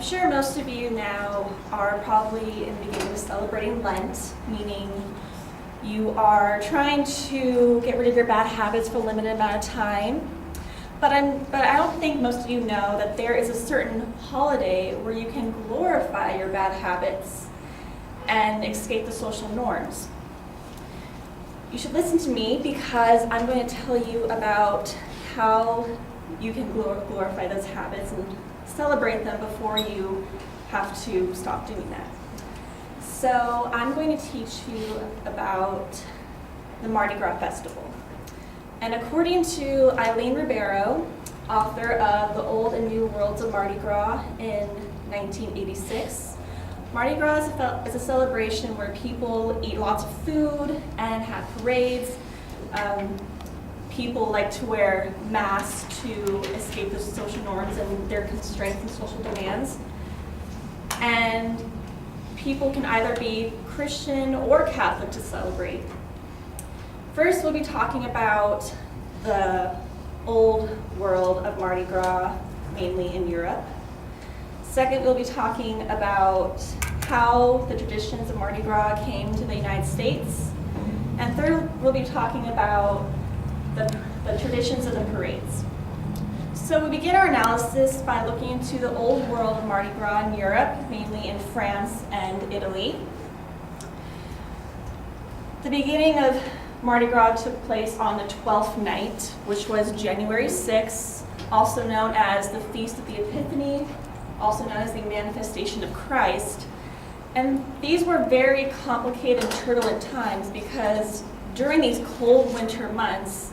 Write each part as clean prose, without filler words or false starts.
I'm sure most of you now are probably in the beginning of celebrating Lent, meaning you are trying to get rid of your bad habits for a limited amount of time. But I don't think most of you know that there is a certain holiday where you can glorify your bad habits and escape the social norms. You should listen to me because I'm going to tell you about how you can glorify those habits and celebrate them before you have to stop doing that. So I'm going to teach you about the Mardi Gras Festival. And according to Eileen Ribeiro, author of The Old and New Worlds of Mardi Gras in 1986, Mardi Gras is a celebration where people eat lots of food and have parades. People like to wear masks to escape the social norms and their constraints and social demands. And people can either be Christian or Catholic to celebrate. First, we'll be talking about the old world of Mardi Gras, mainly in Europe. Second, we'll be talking about how the traditions of Mardi Gras came to the United States. And third, we'll be talking about the traditions of the parades. So we begin our analysis by looking into the old world of Mardi Gras in Europe, mainly in France and Italy. The beginning of Mardi Gras took place on the 12th night, which was January 6th, also known as the Feast of the Epiphany, also known as the Manifestation of Christ. And these were very complicated and turbulent times because during these cold winter months,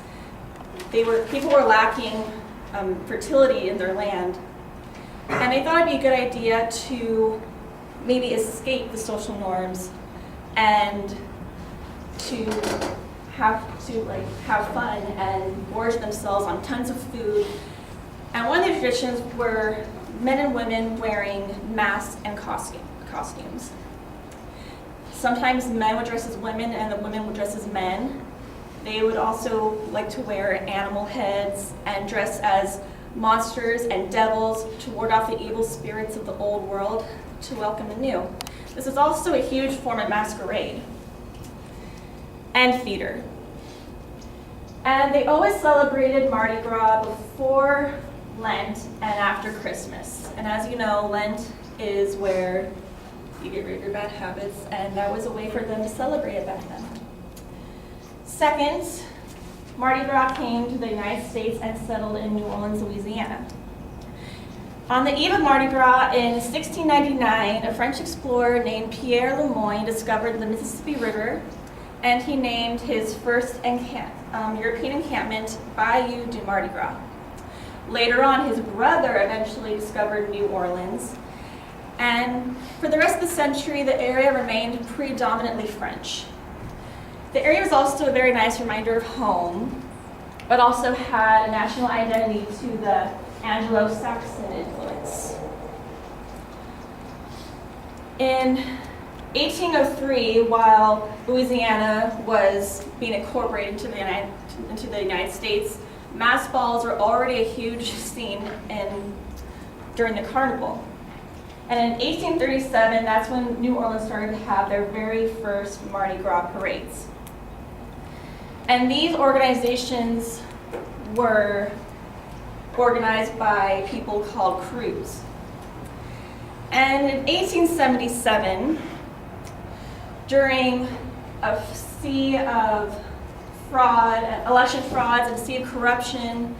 people were lacking fertility in their land. And they thought it'd be a good idea to maybe escape the social norms and to have fun and gorge themselves on tons of food. And one of the traditions were men and women wearing masks and costumes. Sometimes men would dress as women and the women would dress as men. They would also like to wear animal heads and dress as monsters and devils to ward off the evil spirits of the old world to welcome the new. This is also a huge form of masquerade and theater. And they always celebrated Mardi Gras before Lent and after Christmas. And as you know, Lent is where you get rid of your bad habits, and that was a way for them to celebrate it back then. Second, Mardi Gras came to the United States and settled in New Orleans, Louisiana. On the eve of Mardi Gras in 1699, a French explorer named Pierre Le Moyne discovered the Mississippi River, and he named his first European encampment Bayou du Mardi Gras. Later on, his brother eventually discovered New Orleans, and for the rest of the century, the area remained predominantly French. The area was also a very nice reminder of home, but also had a national identity to the Anglo-Saxon influence. In 1803, while Louisiana was being incorporated into the United States, mass balls were already a huge scene during the carnival. And in 1837, that's when New Orleans started to have their very first Mardi Gras parades. And these organizations were organized by people called crews. And in 1877, during a sea of fraud, election frauds, and a sea of corruption,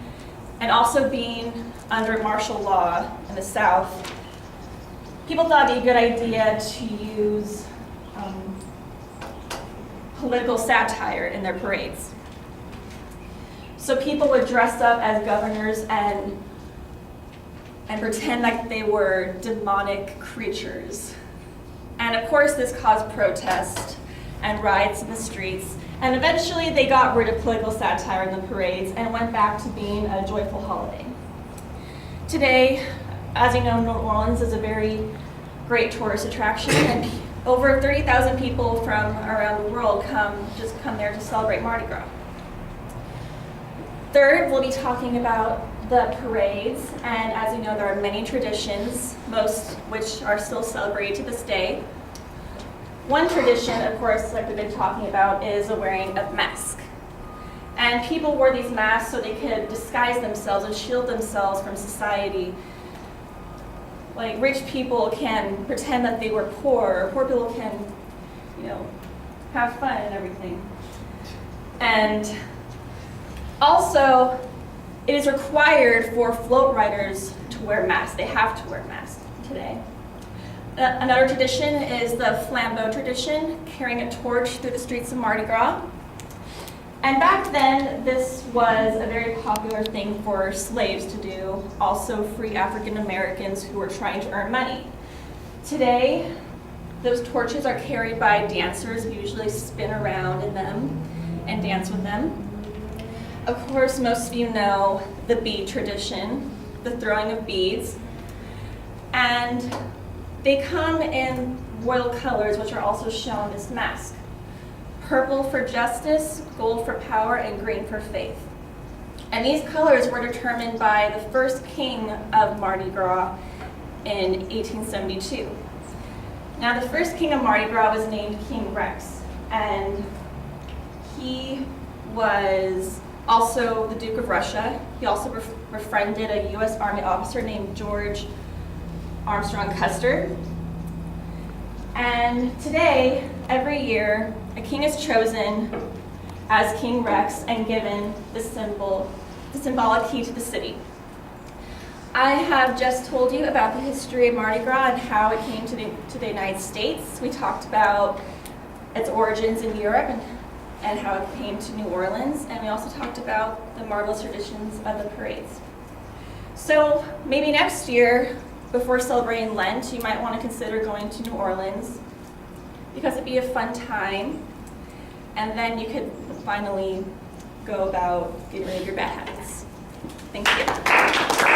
and also being under martial law in the South, people thought it'd be a good idea to use political satire in their parades. So people would dress up as governors and pretend like they were demonic creatures. And of course, this caused protest and riots in the streets. And eventually, they got rid of political satire in the parades and went back to being a joyful holiday. Today, as you know, New Orleans is a very great tourist attraction, and over 30,000 people from around the world come there to celebrate Mardi Gras. Third, we'll be talking about the parades, and as you know, there are many traditions, most which are still celebrated to this day. One tradition, of course, like we've been talking about, is the wearing of masks. And people wore these masks so they could disguise themselves and shield themselves from society. Like rich people can pretend that they were poor, or poor people can, have fun and everything. And also, it is required for float riders to wear masks. They have to wear masks today. Another tradition is the flambeau tradition, carrying a torch through the streets of Mardi Gras. And back then, this was a very popular thing for slaves to do, also free African Americans who were trying to earn money. Today, those torches are carried by dancers who usually spin around in them and dance with them. Of course, most of you know the bead tradition, the throwing of beads. And they come in royal colors, which are also shown in this mask. Purple for justice, gold for power, and green for faith. And these colors were determined by the first king of Mardi Gras in 1872. Now, the first king of Mardi Gras was named King Rex, and he was also the Duke of Russia. He also befriended a U.S. Army officer named George Armstrong Custer. And today, every year, a king is chosen as King Rex and given the symbolic key to the city. I have just told you about the history of Mardi Gras and how it came to the United States. We talked about its origins in Europe and how it came to New Orleans, and we also talked about the marvelous traditions of the parades. So maybe next year, before celebrating Lent, you might want to consider going to New Orleans because it'd be a fun time, and then you could finally go about getting rid of your bad habits. Thank you.